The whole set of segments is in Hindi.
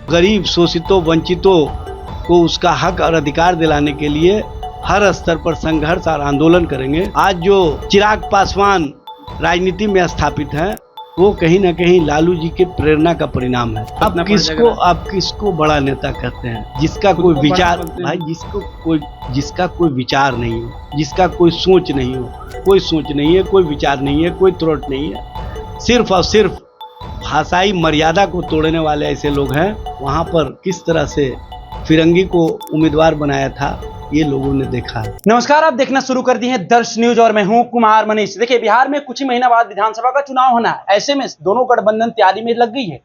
गरीब शोषितों वंचितों को उसका हक और अधिकार दिलाने के लिए हर स्तर पर संघर्ष और आंदोलन करेंगे। आज जो चिराग पासवान राजनीति में स्थापित हैं वो कहीं ना कहीं लालू जी के प्रेरणा का परिणाम है। आप किसको बड़ा नेता कहते हैं? जिसका कोई विचार, भाई जिसका कोई विचार नहीं हो, जिसका कोई सोच नहीं हो, कोई सोच नहीं है, कोई विचार नहीं है, कोई त्रुटि नहीं है, सिर्फ और सिर्फ भाषाई मर्यादा को तोड़ने वाले ऐसे लोग हैं। वहाँ पर किस तरह से फिरंगी को उम्मीदवार बनाया था ये लोगों ने देखा है। नमस्कार, आप देखना शुरू कर दी है दर्श न्यूज और मैं हूं कुमार मनीष। देखिए, बिहार में कुछ ही महीना बाद विधानसभा का चुनाव होना है। ऐसे में दोनों गठबंधन तैयारी में लग गई है।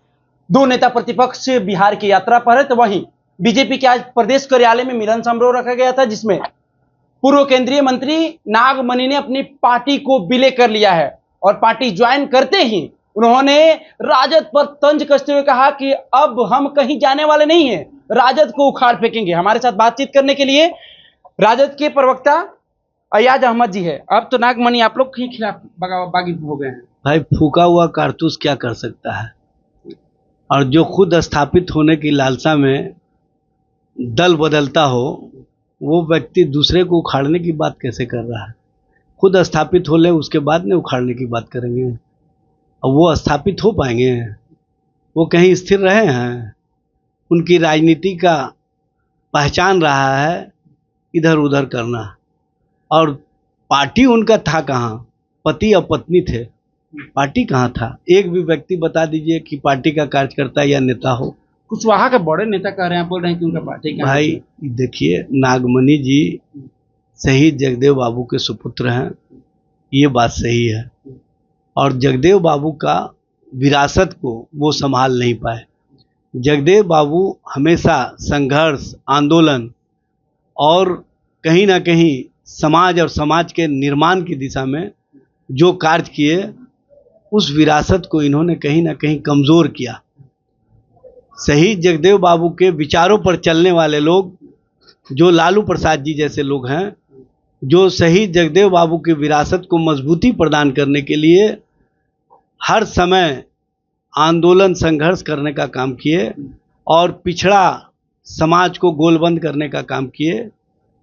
दो नेता प्रतिपक्ष बिहार की यात्रा पर है, तो वहीं बीजेपी के आज प्रदेश कार्यालय में मिलन समारोह रखा गया था, जिसमें पूर्व केंद्रीय मंत्री नागमणि ने अपनी पार्टी को विलय कर लिया है और पार्टी ज्वाइन करते ही उन्होंने राजद पर तंज कसते हुए कहा कि अब हम कहीं जाने वाले नहीं हैं, राजद को उखाड़ फेंकेंगे। हमारे साथ बातचीत करने के लिए राजद के प्रवक्ता अयाज अहमद जी है। अब तो नागमणि आप लोग के खिलाफ बागी हो गए हैं। भाई, फूका हुआ कारतूस क्या कर सकता है? और जो खुद स्थापित होने की लालसा में दल बदलता हो, वो व्यक्ति दूसरे को उखाड़ने की बात कैसे कर रहा है? खुद स्थापित हो ले, उसके बाद में उखाड़ने की बात करेंगे। और वो स्थापित हो पाएंगे? वो कहीं स्थिर रहे हैं? उनकी राजनीति का पहचान रहा है इधर उधर करना। और पार्टी उनका था कहाँ? पति और पत्नी थे, पार्टी कहाँ था? एक भी व्यक्ति बता दीजिए कि पार्टी का कार्यकर्ता या नेता हो। कुशवाहा के बड़े नेता कह रहे हैं, बोल रहे हैं कि उनका पार्टी का। भाई देखिए, नागमणि जी शहीद जगदेव बाबू के सुपुत्र हैं, ये बात सही है। और जगदेव बाबू का विरासत को वो संभाल नहीं पाए। जगदेव बाबू हमेशा संघर्ष, आंदोलन और कहीं ना कहीं समाज और समाज के निर्माण की दिशा में जो कार्य किए, उस विरासत को इन्होंने कहीं ना कहीं कमज़ोर किया। शहीद जगदेव बाबू के विचारों पर चलने वाले लोग, जो लालू प्रसाद जी जैसे लोग हैं, जो शहीद जगदेव बाबू की विरासत को मजबूती प्रदान करने के लिए हर समय आंदोलन संघर्ष करने का काम किए और पिछड़ा समाज को गोलबंद करने का काम किए।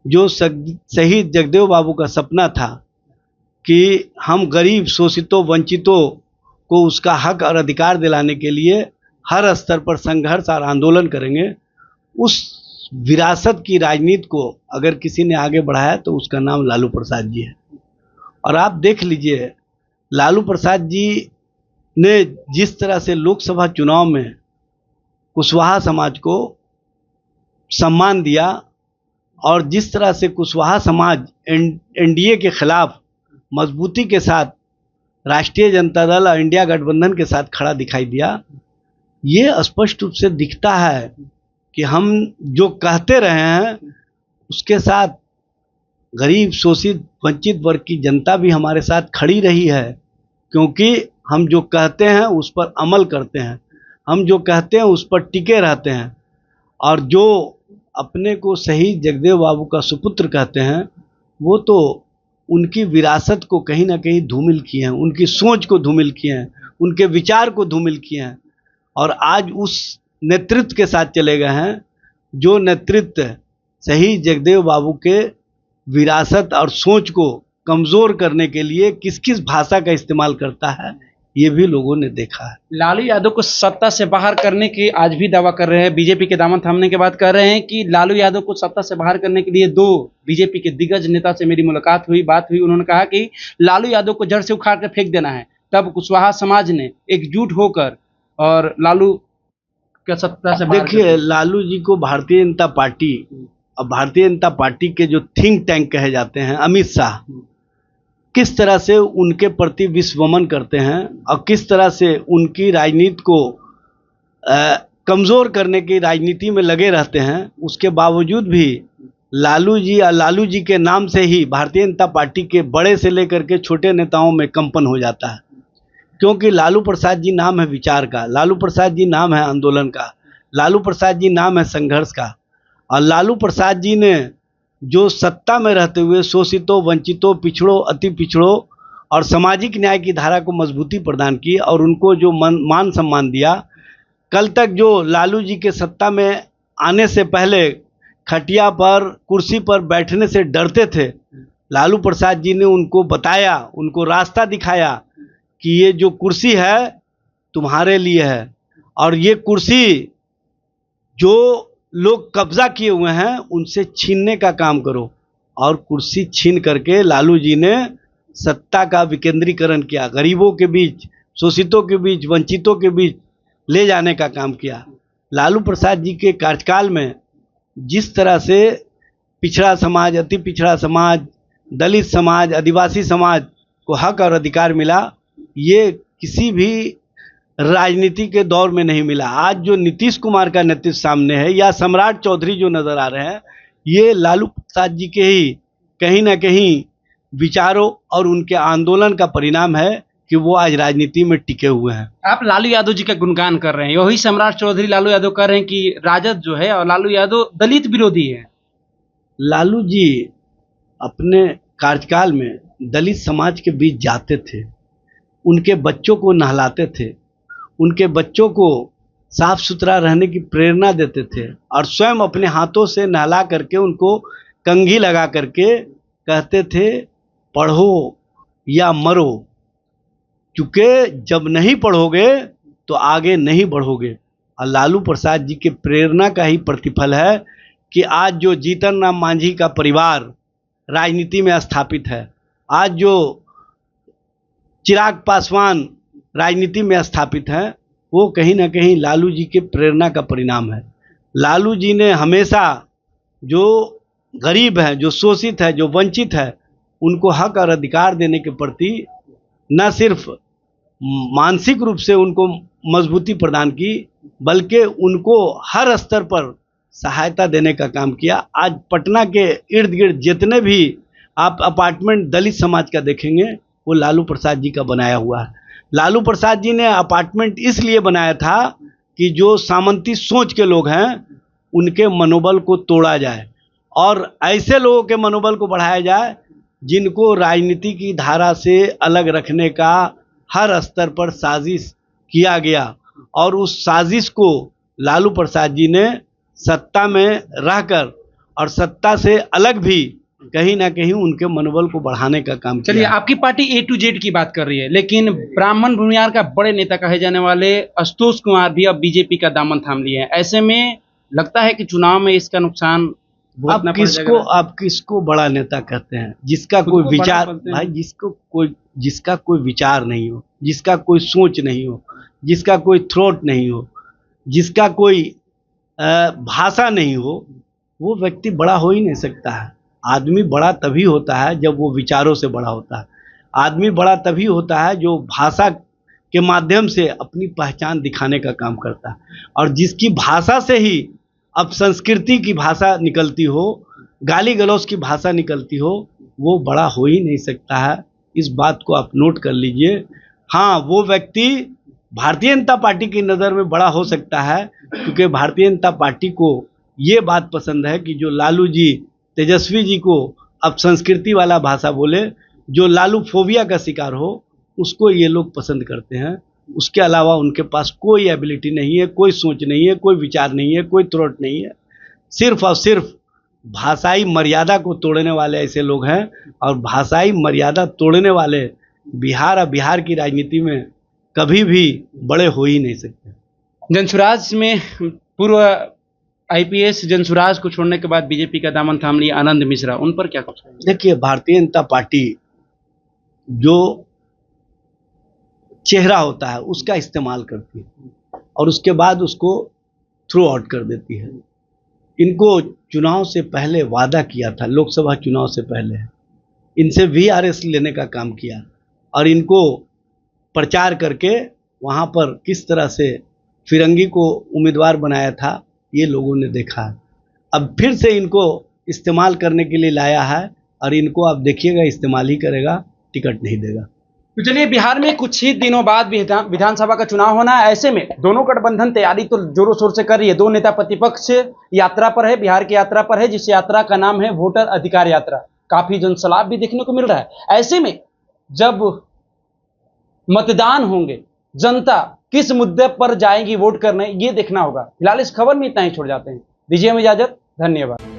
जो शहीद जगदेव बाबू का सपना था कि हम गरीब शोषितों वंचितों को उसका हक और अधिकार दिलाने के लिए हर स्तर पर संघर्ष और आंदोलन करेंगे, उस विरासत की राजनीति को अगर किसी ने आगे बढ़ाया तो उसका नाम लालू प्रसाद जी है। और आप देख लीजिए, लालू प्रसाद जी ने जिस तरह से लोकसभा चुनाव में कुशवाहा समाज को सम्मान दिया और जिस तरह से कुशवाहा समाज एनडीए के खिलाफ मजबूती के साथ राष्ट्रीय जनता दल और इंडिया गठबंधन के साथ खड़ा दिखाई दिया, ये स्पष्ट रूप से दिखता है कि हम जो कहते रहे हैं उसके साथ गरीब शोषित वंचित वर्ग की जनता भी हमारे साथ खड़ी रही है। क्योंकि हम जो कहते हैं उस पर अमल करते हैं, हम जो कहते हैं उस पर टिके रहते हैं। और जो अपने को शहीद जगदेव बाबू का सुपुत्र कहते हैं, वो तो उनकी विरासत को कहीं ना कहीं धूमिल किए हैं, उनकी सोच को धूमिल किए हैं, उनके विचार को धूमिल किए हैं। और आज उस नेतृत्व के साथ चले गए हैं जो नेतृत्व शहीद जगदेव बाबू के विरासत और सोच को कमज़ोर करने के लिए किस किस भाषा का इस्तेमाल करता है, ये भी लोगों ने देखा है। लालू यादव को सत्ता से बाहर करने की आज भी दावा कर रहे हैं। बीजेपी के दामन थामने के बाद कह रहे हैं कि लालू यादव को सत्ता से बाहर करने के लिए दो बीजेपी के दिग्गज नेता से मेरी मुलाकात हुई, बात हुई। उन्होंने कहा कि लालू यादव को जड़ से उखाड़ कर फेंक देना है। तब कुशवाहा समाज ने एकजुट होकर और लालू का सत्ता से बाहर। देखिए, लालू जी को भारतीय जनता पार्टी और भारतीय जनता पार्टी के जो थिंक टैंक कहे जाते हैं, अमित शाह, किस तरह से उनके प्रति विश्वमन करते हैं और किस तरह से उनकी राजनीति को कमज़ोर करने की राजनीति में लगे रहते हैं। उसके बावजूद भी लालू जी और लालू जी के नाम से ही भारतीय जनता पार्टी के बड़े से लेकर के छोटे नेताओं में कंपन हो जाता है। क्योंकि लालू प्रसाद जी नाम है विचार का, लालू प्रसाद जी नाम है आंदोलन का, लालू प्रसाद जी नाम है संघर्ष का। और लालू प्रसाद जी ने जो सत्ता में रहते हुए शोषितों वंचितों पिछड़ों अति पिछड़ों और सामाजिक न्याय की धारा को मजबूती प्रदान की और उनको जो मान सम्मान दिया, कल तक जो लालू जी के सत्ता में आने से पहले खटिया पर कुर्सी पर बैठने से डरते थे, लालू प्रसाद जी ने उनको बताया, उनको रास्ता दिखाया कि ये जो कुर्सी है तुम्हारे लिए है, और ये कुर्सी जो लोग कब्जा किए हुए हैं उनसे छीनने का काम करो। और कुर्सी छीन करके लालू जी ने सत्ता का विकेंद्रीकरण किया, गरीबों के बीच, शोषितों के बीच, वंचितों के बीच ले जाने का काम किया। लालू प्रसाद जी के कार्यकाल में जिस तरह से पिछड़ा समाज, अति पिछड़ा समाज, दलित समाज, आदिवासी समाज को हक और अधिकार मिला, ये किसी भी राजनीति के दौर में नहीं मिला। आज जो नीतीश कुमार का नेतृत्व सामने है या सम्राट चौधरी जो नजर आ रहे हैं, ये लालू प्रसाद जी के ही कहीं ना कहीं विचारों और उनके आंदोलन का परिणाम है कि वो आज राजनीति में टिके हुए हैं। आप लालू यादव जी का गुणगान कर रहे हैं, वही सम्राट चौधरी लालू यादव कह रहे हैं कि राजद जो है और लालू यादव दलित विरोधी है। लालू जी अपने कार्यकाल में दलित समाज के बीच जाते थे, उनके बच्चों को नहलाते थे, उनके बच्चों को साफ सुथरा रहने की प्रेरणा देते थे और स्वयं अपने हाथों से नहला करके उनको कंघी लगा करके कहते थे पढ़ो या मरो, क्योंकि जब नहीं पढ़ोगे तो आगे नहीं बढ़ोगे। और लालू प्रसाद जी के प्रेरणा का ही प्रतिफल है कि आज जो जीतन राम मांझी का परिवार राजनीति में स्थापित है, आज जो चिराग पासवान राजनीति में स्थापित है, वो कहीं ना कहीं लालू जी के प्रेरणा का परिणाम है। लालू जी ने हमेशा जो गरीब है, जो शोषित है, जो वंचित है, उनको हक और अधिकार देने के प्रति न सिर्फ मानसिक रूप से उनको मजबूती प्रदान की, बल्कि उनको हर स्तर पर सहायता देने का काम किया। आज पटना के इर्द गिर्द जितने भी आप अपार्टमेंट दलित समाज का देखेंगे, वो लालू प्रसाद जी का बनाया हुआ है। लालू प्रसाद जी ने अपार्टमेंट इसलिए बनाया था कि जो सामंती सोच के लोग हैं उनके मनोबल को तोड़ा जाए और ऐसे लोगों के मनोबल को बढ़ाया जाए जिनको राजनीति की धारा से अलग रखने का हर स्तर पर साजिश किया गया। और उस साजिश को लालू प्रसाद जी ने सत्ता में रहकर और सत्ता से अलग भी कहीं ना कहीं उनके मनोबल को बढ़ाने का काम किया। चलिए, आपकी पार्टी A to Z की बात कर रही है, लेकिन ब्राह्मण भूमिहार का बड़े नेता कहे जाने वाले आशुतोष कुमार भी अब बीजेपी का दामन थाम लिए हैं। ऐसे में लगता है कि चुनाव में इसका नुकसान आप किसको बड़ा नेता कहते हैं? जिसका कोई विचार, भाई जिसका कोई विचार नहीं हो, जिसका कोई सोच नहीं हो, जिसका कोई थ्रॉट नहीं हो, जिसका कोई भाषा नहीं हो, वो व्यक्ति बड़ा हो ही नहीं सकता है। आदमी बड़ा तभी होता है जब वो विचारों से बड़ा होता है। आदमी बड़ा तभी होता है जो भाषा के माध्यम से अपनी पहचान दिखाने का काम करता है। और जिसकी भाषा से ही अब संस्कृति की भाषा निकलती हो, गाली गलौज की भाषा निकलती हो, वो बड़ा हो ही नहीं सकता है। इस बात को आप नोट कर लीजिए। हाँ, वो व्यक्ति भारतीय जनता पार्टी की नज़र में बड़ा हो सकता है, क्योंकि भारतीय जनता पार्टी को ये बात पसंद है कि जो लालू जी, तेजस्वी जी को अब संस्कृति वाला भाषा बोले, जो लालू फोबिया का शिकार हो, उसको ये लोग पसंद करते हैं। उसके अलावा उनके पास कोई एबिलिटी नहीं है, कोई सोच नहीं है, कोई विचार नहीं है, कोई थ्रॉट नहीं है। सिर्फ और सिर्फ भाषाई मर्यादा को तोड़ने वाले ऐसे लोग हैं, और भाषाई मर्यादा तोड़ने वाले बिहार और बिहार की राजनीति में कभी भी बड़े हो ही नहीं सकते। जनसुराज में पूर्व IPS जनसुराज को छोड़ने के बाद बीजेपी का दामन थाम लिया आनंद मिश्रा, उन पर क्या कुछ? देखिए, भारतीय जनता पार्टी जो चेहरा होता है उसका इस्तेमाल करती है और उसके बाद उसको थ्रो आउट कर देती है। इनको चुनाव से पहले वादा किया था, लोकसभा चुनाव से पहले इनसे VRS लेने का काम किया और इनको प्रचार करके वहाँ पर किस तरह से फिरंगी को उम्मीदवार बनाया था, ये लोगों ने देखा है। अब फिर से इनको इस्तेमाल करने के लिए लाया है और इनको आप देखिएगा इस्तेमाल ही करेगा, टिकट नहीं देगा। तो चलिए, बिहार में कुछ ही दिनों बाद विधानसभा का चुनाव होना है। ऐसे में दोनों गठबंधन तैयारी तो जोरों शोर से कर रही है। दो नेता प्रतिपक्ष यात्रा पर है, बिहार की यात्रा पर है, जिस यात्रा का नाम है वोटर अधिकार यात्रा। काफी जनसलाब भी देखने को मिल रहा है। ऐसे में जब मतदान होंगे, जनता किस मुद्दे पर जाएंगी वोट करने, ये देखना होगा। फिलहाल इस खबर में इतना ही, छोड़ जाते हैं, दीजिए हमें इजाजत, धन्यवाद।